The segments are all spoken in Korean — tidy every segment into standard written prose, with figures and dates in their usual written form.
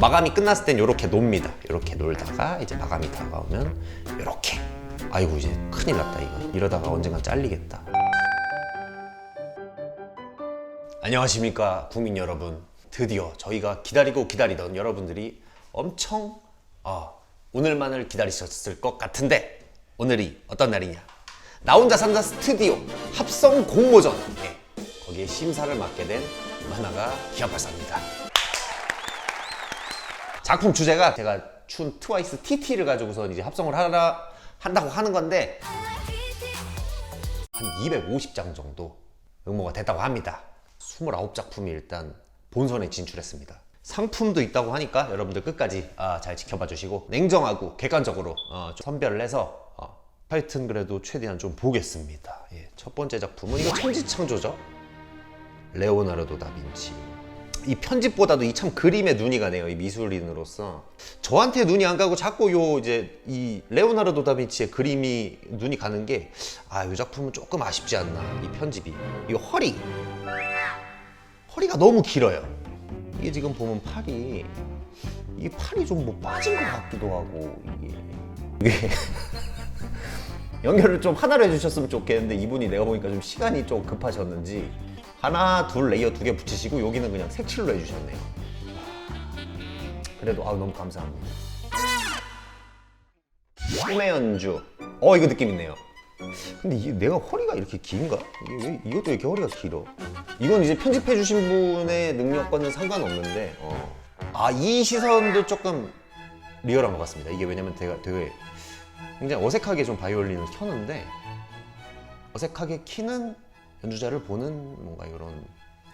마감이 끝났을 땐 이렇게 놉니다. 이렇게 놀다가 이제 마감이 다가오면 이렇게. 아이고 이제 큰일 났다 이거. 이러다가 언젠간 잘리겠다. 안녕하십니까 국민 여러분. 드디어 저희가 기다리고 기다리던 여러분들이 엄청 오늘만을 기다리셨을 것 같은데 오늘이 어떤 날이냐. 나 혼자 산다 스튜디오 합성 공모전. 거기에 심사를 맡게 된 만화가 기합발사입니다. 작품 주제가 제가 춘 트와이스 TT를 가지고서 이제 합성을 한다고 하는 건데 한 250장 정도 응모가 됐다고 합니다. 29작품이 일단 본선에 진출했습니다. 상품도 있다고 하니까 여러분들 끝까지 잘 지켜봐 주시고 냉정하고 객관적으로 좀 선별을 해서 하여튼 그래도 최대한 좀 보겠습니다. 첫 번째 작품은 이거 천지창조죠. 레오나르도 다빈치. 이 편집보다도 이 참 그림에 눈이 가네요. 이 미술인으로서 저한테 눈이 안 가고 자꾸 이제 이 레오나르도 다빈치의 그림이 눈이 가는 게 이 작품은 조금 아쉽지 않나. 이 편집이 이 허리가 너무 길어요. 이게 지금 보면 팔이 좀 뭐 빠진 것 같기도 하고 이게 연결을 좀 하나로 해주셨으면 좋겠는데 이분이 내가 보니까 좀 시간이 좀 급하셨는지 하나, 둘, 레이어 2개 붙이시고 여기는 그냥 색칠로 해주셨네요. 그래도 너무 감사합니다. 꿈의 연주. 이거 느낌 있네요. 근데 이게 내가 허리가 이렇게 긴가? 이것도 이렇게 허리가 길어. 이건 이제 편집해 주신 분의 능력과는 상관없는데 이 시선도 조금 리얼한 것 같습니다. 이게 왜냐면 제가 되게 굉장히 어색하게 좀 바이올린을 켰는데 어색하게 키는 연주자를 보는 뭔가 이런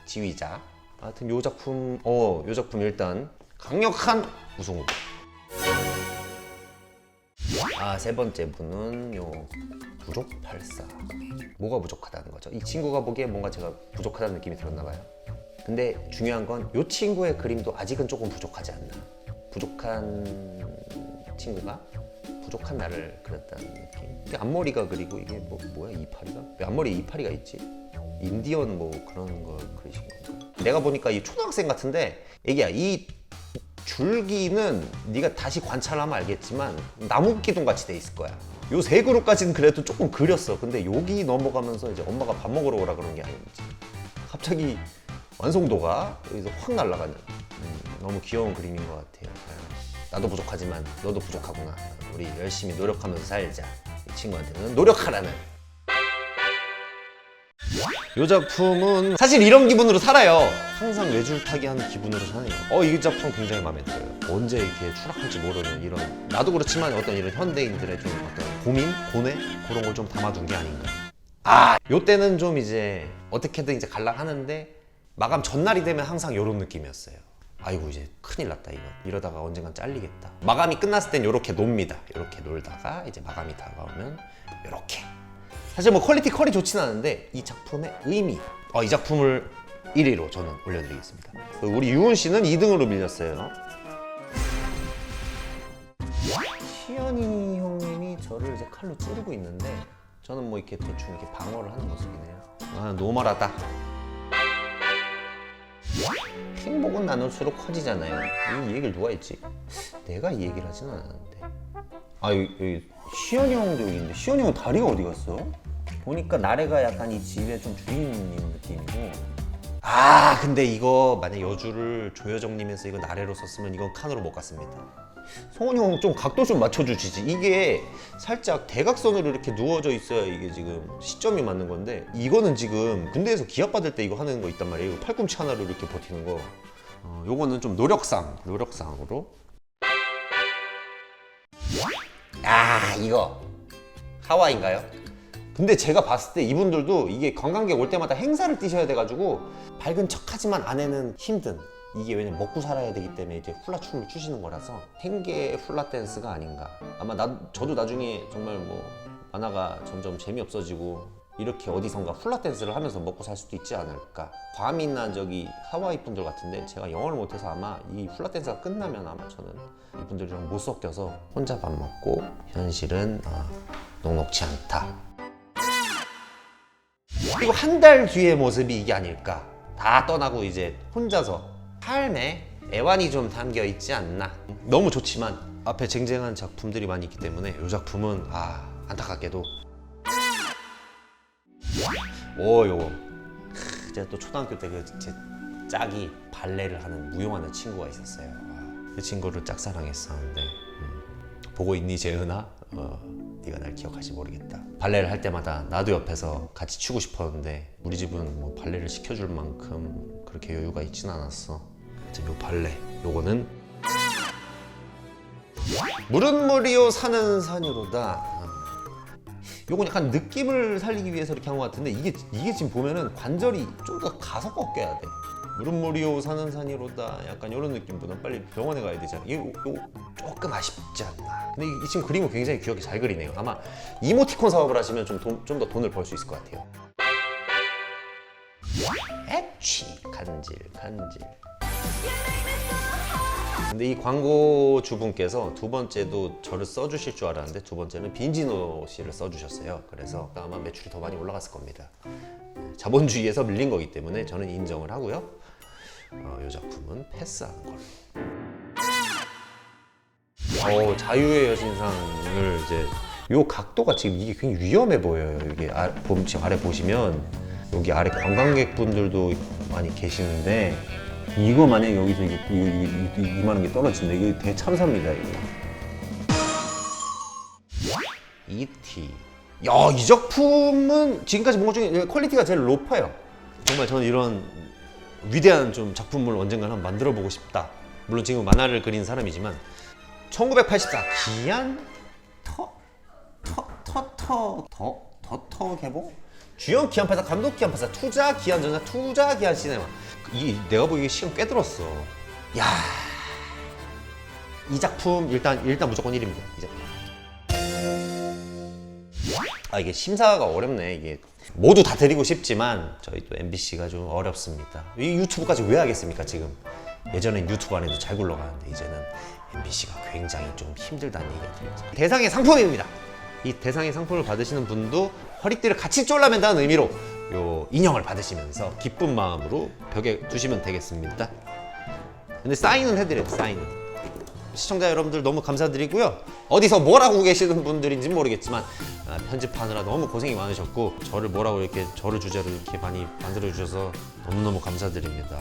지휘자. 하여튼 요 작품 일단 강력한 우승 후보. 세 번째 분은 부족팔사. 뭐가 부족하다는 거죠? 이 친구가 보기에 뭔가 제가 부족하다는 느낌이 들었나 봐요. 근데 중요한 건 이 친구의 그림도 아직은 조금 부족하지 않나. 부족한 친구가 부족한 나를 그렸다는 느낌. 근데 앞머리가 그리고 이게 뭐야 이파리가? 왜 앞머리에 이파리가 있지? 인디언 그런 거 그리신 건가? 내가 보니까 이 초등학생 같은데 애기야, 이 줄기는 네가 다시 관찰하면 알겠지만 나무 기둥 같이 돼 있을 거야. 요 세 그루까지는 그래도 조금 그렸어. 근데 여기 넘어가면서 이제 엄마가 밥 먹으러 오라 그런 게 아닌지 갑자기 완성도가 여기서 확 날아가는 너무 귀여운 그림인 것 같아요. 나도 부족하지만 너도 부족하구나. 우리 열심히 노력하면서 살자. 이 친구한테는 노력하라는. 이 작품은 사실 이런 기분으로 살아요. 항상 외줄타기 하는 기분으로 사네요. 이 작품 굉장히 마음에 들어요. 언제 이렇게 추락할지 모르는 이런, 나도 그렇지만 어떤 이런 현대인들의 좀 어떤 고민, 고뇌 그런 걸 좀 담아둔 게 아닌가. 요때는 좀 이제 어떻게든 이제 갈라하는데 마감 전날이 되면 항상 이런 느낌이었어요. 아이고 이제 큰일 났다 이거. 이러다가 언젠간 잘리겠다. 마감이 끝났을 땐 이렇게 놉니다. 이렇게 놀다가 이제 마감이 다가오면 이렇게. 사실 퀄리티 컬이 좋진 않은데 이 작품의 의미. 이 작품을 1위로 저는 올려드리겠습니다. 우리 유은 씨는 2등으로 밀렸어요. 시연이 형님이 저를 이제 칼로 찌르고 있는데 저는 이렇게 대충 이렇게 방어를 하는 모습이네요. 노멀하다. 행복은 나눌수록 커지잖아요. 이 얘기를 누가 했지? 내가 이 얘기를 하지는 않았는데. 여기 시연이 형도 여기 있는데 시연이 형 다리가 어디 갔어? 보니까 나래가 약간 이 집에 좀 주인님 느낌이고. 근데 이거 만약 여주를 조여정님에서 이거 나래로 썼으면 이건 칸으로 못 갔습니다. 성훈이 형 좀 각도 좀 맞춰주시지. 이게 살짝 대각선으로 이렇게 누워져 있어야 이게 지금 시점이 맞는 건데 이거는 지금 군대에서 기합 받을 때 이거 하는 거 있단 말이에요. 이거 팔꿈치 하나로 이렇게 버티는 거. 요거는 좀 노력상으로. 이거 하와이인가요? 근데 제가 봤을 때 이분들도 이게 관광객 올 때마다 행사를 뛰셔야 돼가지고 밝은 척하지만 안에는 힘든, 이게 왜냐면 먹고 살아야 되기 때문에 이제 훌라 춤을 추시는 거라서 생계 훌라 댄스가 아닌가. 아마 저도 나중에 정말 만화가 점점 재미없어지고 이렇게 어디선가 훌라 댄스를 하면서 먹고 살 수도 있지 않을까. 괌이나 저기 하와이 분들 같은데 제가 영어를 못해서 아마 이 훌라 댄스가 끝나면 아마 저는 이분들이랑 못 섞여서 혼자 밥 먹고 현실은 녹록지 않다. 그리고 한 달 뒤의 모습이 이게 아닐까. 다 떠나고 이제 혼자서 삶의 애환이 좀 담겨 있지 않나. 너무 좋지만 앞에 쟁쟁한 작품들이 많이 있기 때문에 이 작품은 안타깝게도 요거 제가 또 초등학교 때 제 짝이 발레를 하는 무용하는 친구가 있었어요. 그 친구를 짝사랑했었는데 보고 있니 재은아? 네가 날 기억할지 모르겠다. 발레를 할 때마다 나도 옆에서 같이 추고 싶었는데 우리 집은 뭐 발레를 시켜줄 만큼 그렇게 여유가 있진 않았어. 지금 요 발레 요거는 물은 물이요 산은 산이로다. 요건 약간 느낌을 살리기 위해서 이렇게 한 것 같은데 이게 지금 보면은 관절이 좀 더 가서 꺾여야 돼. 물은 물이요 산은 산이로다. 약간 이런 느낌보다 빨리 병원에 가야 되잖아. 이거 조금 아쉽지 않나. 근데 이 친구 그림을 굉장히 귀엽게 잘 그리네요. 아마 이모티콘 사업을 하시면 좀 더 돈을 벌 수 있을 것 같아요. 애취 간질. 근데 이 광고 주분께서 두 번째도 저를 써주실 줄 알았는데 두 번째는 빈지노 씨를 써주셨어요. 그래서 아마 매출이 더 많이 올라갔을 겁니다. 자본주의에서 밀린 거기 때문에 저는 인정을 하고요. 이 작품은 패스하는 걸로. 자유의 여신상을 이제 요 각도가 지금 이게 굉장히 위험해 보여요. 이게 지금 아래 보시면 여기 아래 관광객분들도 많이 계시는데 이거 만약에 여기서 이만한 게 떨어진다. 이거 대참사입니다. 이거. E.T. 야, 이 작품은 지금까지 본 것 중에 퀄리티가 제일 높아요. 정말 저는 이런 위대한 좀 작품을 언젠가 한번 만들어 보고 싶다. 물론 지금 만화를 그린 사람이지만 1984 기안 터 개봉? 주연 기안팔사, 감독 기안팔사, 투자 기안전자, 투자 기안 시네마. 이게 내가 보기에 시간 꽤 들었어. 야, 이 작품 일단 무조건 1위입니다. 이 작품. 이게 심사가 어렵네. 이게 모두 다 드리고 싶지만 저희 또 MBC가 좀 어렵습니다. 이 유튜브까지 왜 하겠습니까 지금? 예전엔 유튜브 안 해도 잘 굴러가는데 이제는 MBC가 굉장히 좀 힘들다는 얘기가 들려서 대상의 상품입니다. 이 대상의 상품을 받으시는 분도 허리띠를 같이 졸라맨다는 의미로 요 인형을 받으시면서 기쁜 마음으로 벽에 두시면 되겠습니다. 근데 사인은 해드려요. 사인은. 시청자 여러분들 너무 감사드리고요. 어디서 뭘 하고 계시는 분들인지 모르겠지만 편집하느라 너무 고생이 많으셨고 저를 뭐라고 이렇게 저를 주제로 이렇게 많이 만들어 주셔서 너무너무 감사드립니다.